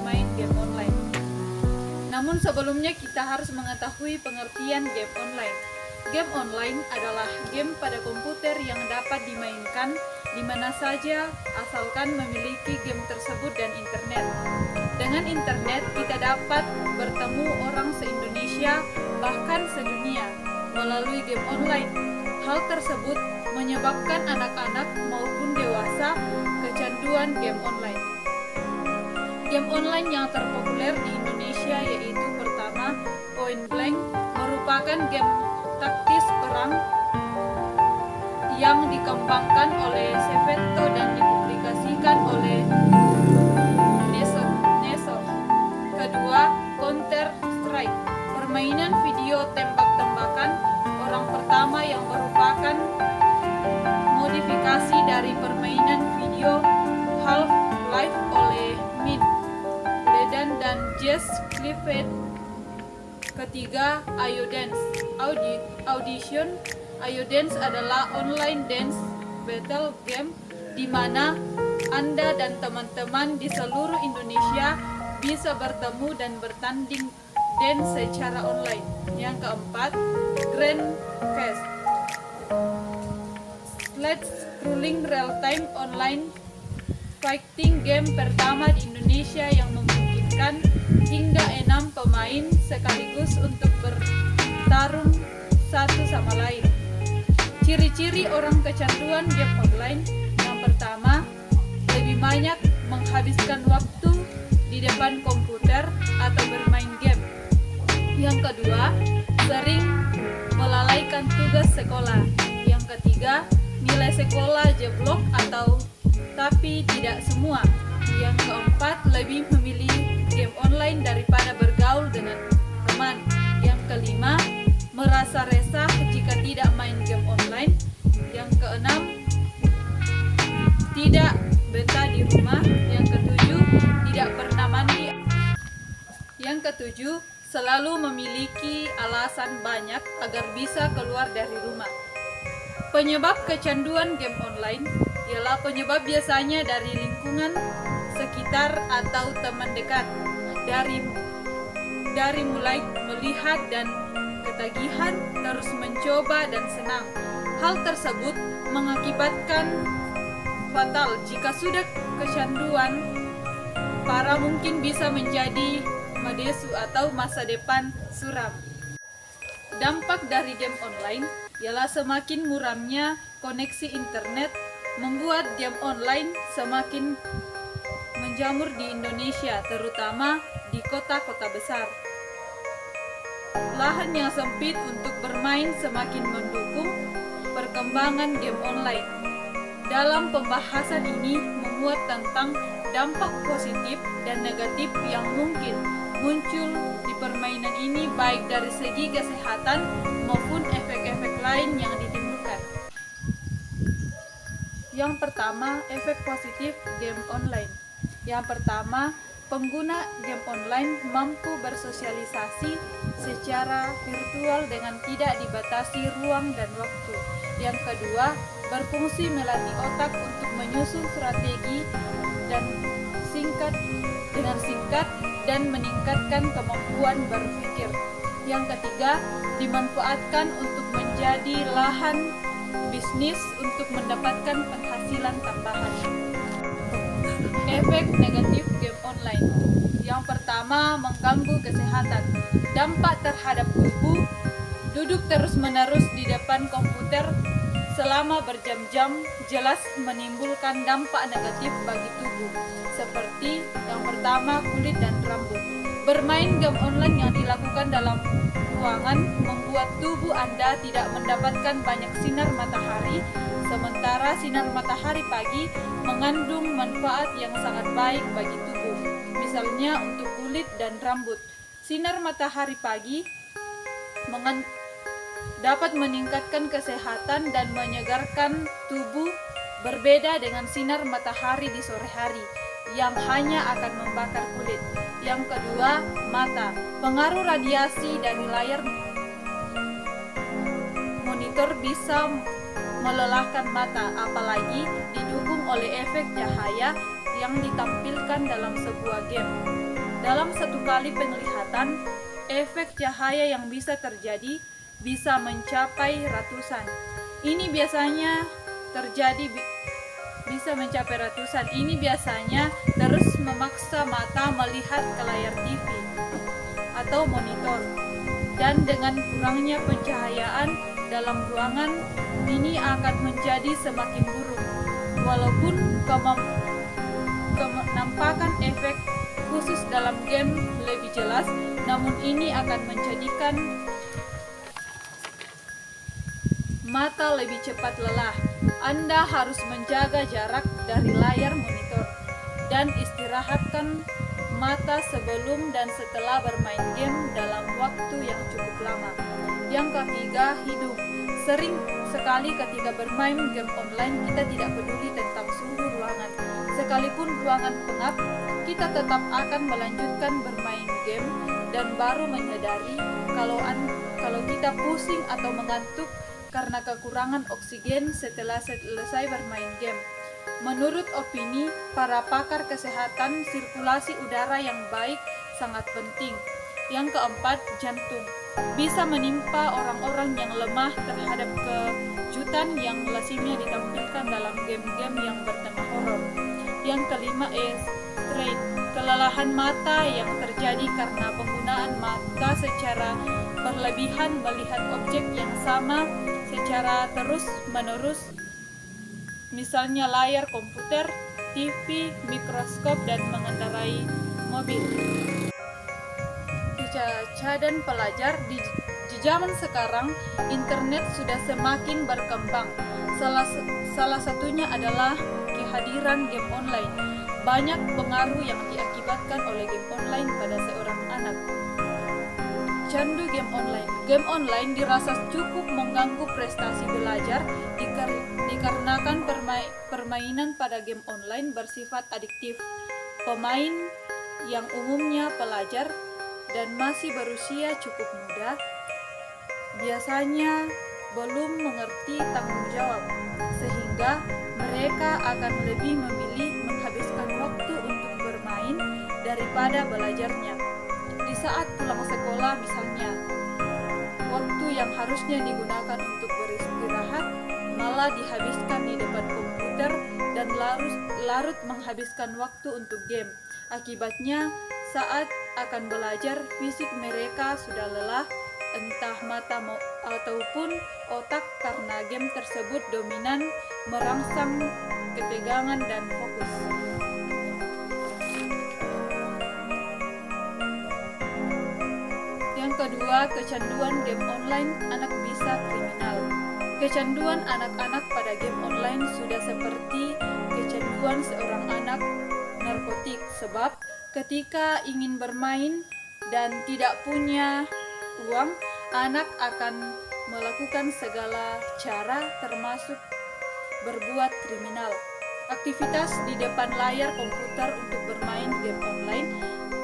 bermain game online. Namun sebelumnya kita harus mengetahui pengertian game online. Game online adalah game pada komputer yang dapat dimainkan di mana saja asalkan memiliki game tersebut dan internet. Dengan internet kita dapat bertemu orang se-Indonesia bahkan sedunia melalui game online. Hal tersebut menyebabkan anak-anak maupun dewasa kecanduan game online. Game online yang terpopuler di Indonesia yaitu pertama Point Blank, merupakan game taktis perang yang dikembangkan oleh Seveto dan dipublikasikan oleh Neso. Kedua, Counter Strike, permainan video tembak-tembakan orang pertama yang merupakan modifikasi dari permainan video Half-Life oleh Mint, Ledan dan Jess Clifford. Ketiga, Iodance Audition. Iodance adalah online dance battle game di mana Anda dan teman-teman di seluruh Indonesia bisa bertemu dan bertanding dance secara online. Yang keempat, Grand Chess, slide-scrolling real-time online fighting game pertama di Indonesia yang memungkinkan hingga 6 pemain sekaligus untuk bertarung satu sama lain. Ciri-ciri orang kecanduan game online: yang pertama, lebih banyak menghabiskan waktu di depan komputer atau bermain game. Yang kedua, sering melalaikan tugas sekolah. Yang ketiga, nilai sekolah jeblok atau tapi tidak semua. Yang keempat, lebih memilih game online daripada bergaul dengan teman. Yang kelima, merasa resah jika tidak main game online. Yang keenam, tidak betah di rumah. Yang ketujuh, tidak pernah mandi. Yang ketujuh, selalu memiliki alasan banyak agar bisa keluar dari rumah. Penyebab kecanduan game online ialah penyebab biasanya dari lingkungan sekitar atau teman dekat. Dari mulai melihat dan ketagihan, terus mencoba dan senang. Hal tersebut mengakibatkan fatal. Jika sudah kecanduan parah, mungkin bisa menjadi madesu atau masa depan suram. Dampak dari game online ialah semakin muramnya koneksi internet membuat game online semakin menjamur di Indonesia, terutama di kota-kota besar. Lahan yang sempit untuk bermain semakin mendukung perkembangan game online. Dalam pembahasan ini memuat tentang dampak positif dan negatif yang mungkin muncul di permainan ini, baik dari segi kesehatan maupun efek-efek lain yang ditimbulkan. Yang pertama, efek positif game online. Yang pertama, pengguna game online mampu bersosialisasi secara virtual dengan tidak dibatasi ruang dan waktu. Yang kedua, berfungsi melatih otak untuk menyusun strategi dengan singkat dan meningkatkan kemampuan berpikir. Yang ketiga, dimanfaatkan untuk menjadi lahan bisnis untuk mendapatkan penghasilan tambahan. Efek negatif game online. Yang pertama, mengganggu kesehatan. Dampak terhadap tubuh: duduk terus-menerus di depan komputer selama berjam-jam jelas menimbulkan dampak negatif bagi tubuh, seperti yang pertama, kulit dan rambut. Bermain game online yang dilakukan dalam ruangan membuat tubuh Anda tidak mendapatkan banyak sinar matahari, sementara sinar matahari pagi mengandung manfaat yang sangat baik bagi tubuh. Misalnya untuk kulit dan rambut, sinar matahari pagi dapat meningkatkan kesehatan dan menyegarkan tubuh, berbeda dengan sinar matahari di sore hari yang hanya akan membakar kulit. Yang kedua, mata. Pengaruh radiasi dari layar monitor bisa melelahkan mata, apalagi didukung oleh efek cahaya yang ditampilkan dalam sebuah game. Dalam satu kali penglihatan, efek cahaya yang bisa terjadi bisa mencapai ratusan. Ini biasanya terjadi bisa mencapai ratusan. Ini biasanya terus memaksa mata melihat ke layar TV atau monitor. Dan dengan kurangnya pencahayaan dalam ruangan, ini akan menjadi semakin buruk. Walaupun kenampakan efek khusus dalam game lebih jelas, namun ini akan menjadikan mata lebih cepat lelah. Anda harus menjaga jarak dari layar monitor dan istirahatkan mata sebelum dan setelah bermain game dalam waktu yang cukup lama. Yang ketiga, hidung. Sering sekali ketika bermain game online kita tidak peduli tentang suhu ruangan. Sekalipun ruangan pengap, kita tetap akan melanjutkan bermain game dan baru menyadari kalau kita pusing atau mengantuk karena kekurangan oksigen setelah selesai bermain game. Menurut opini para pakar kesehatan, sirkulasi udara yang baik sangat penting. Yang keempat, jantung. Bisa menimpa orang-orang yang lemah terhadap kejutan yang lazimnya ditampilkan dalam game-game yang bertema horor. Yang kelima, strain. Kelelahan mata yang terjadi karena penggunaan mata secara berlebihan melihat objek yang sama secara terus-menerus, misalnya layar komputer, TV, mikroskop, dan mengendarai mobil. Kecacatan pelajar di zaman sekarang, internet sudah semakin berkembang. Salah satunya adalah kehadiran game online. Banyak pengaruh yang diakibatkan oleh game online pada seorang anak. Candu game online. Game online dirasa cukup mengganggu prestasi belajar dikarenakan permainan pada game online bersifat adiktif. Pemain yang umumnya pelajar dan masih berusia cukup muda biasanya belum mengerti tanggung jawab, sehingga mereka akan lebih memilih menghabiskan waktu untuk bermain daripada belajarnya. Di saat pulang sekolah misalnya, waktu yang harusnya digunakan untuk beristirahat malah dihabiskan di depan komputer dan larut menghabiskan waktu untuk game. Akibatnya, saat akan belajar, fisik mereka sudah lelah, entah mata ataupun otak, karena game tersebut dominan merangsang ketegangan dan fokus. Yang kedua, kecanduan game online anak bisa kriminal. Kecanduan anak-anak pada game online sudah seperti kecanduan seorang anak narkotik, sebab ketika ingin bermain dan tidak punya uang, anak akan melakukan segala cara termasuk berbuat kriminal. Aktivitas di depan layar komputer untuk bermain game online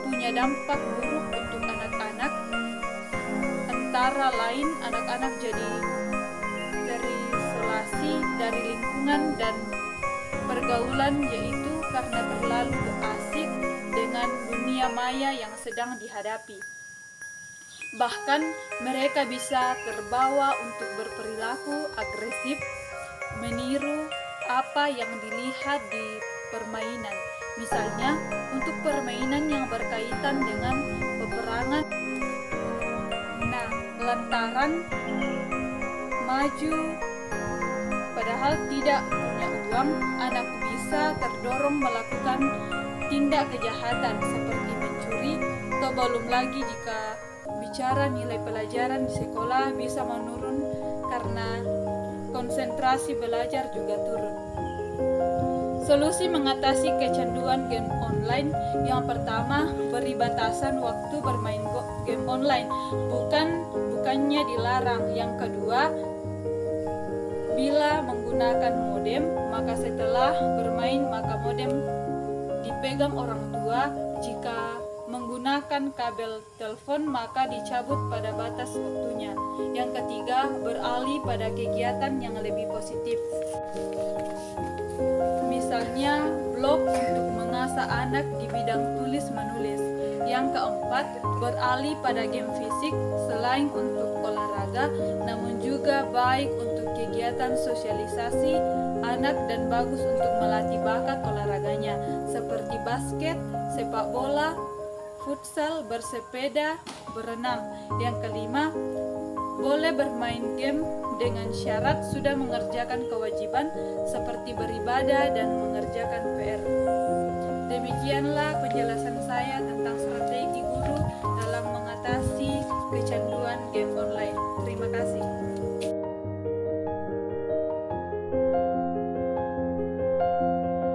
punya dampak buruk untuk anak-anak. Antara lain, anak-anak jadi terisolasi dari lingkungan dan pergaulan, yaitu karena terlalu asik dengan dunia maya yang sedang dihadapi. Bahkan mereka bisa terbawa untuk berperilaku agresif, meniru apa yang dilihat di permainan. Misalnya, untuk permainan yang berkaitan dengan peperangan. Nah, lantaran maju padahal tidak punya uang, anak bisa terdorong melakukan tindak kejahatan seperti mencuri, atau belum lagi jika bicara nilai pelajaran di sekolah bisa menurun karena konsentrasi belajar juga turun. Solusi mengatasi kecanduan game online: yang pertama, beri batasan waktu bermain game online, bukannya dilarang. Yang kedua, bila menggunakan modem, maka setelah bermain maka modem dipegang orang tua. Jika menggunakan kabel telepon maka dicabut pada batas waktunya. Yang ketiga, beralih pada kegiatan yang lebih positif. Misalnya, blog untuk mengasah anak di bidang tulis menulis. keempat, beralih pada game fisik selain untuk olahraga, namun juga baik untuk kegiatan sosialisasi anak dan bagus untuk melatih bakat olahraganya seperti basket, sepak bola, futsal, bersepeda, berenang. Yang kelima, boleh bermain game dengan syarat sudah mengerjakan kewajiban seperti beribadah dan mengerjakan PR. Demikianlah penjelasan saya tentang strategi guru dalam mengatasi kecanduan game online. Terima kasih.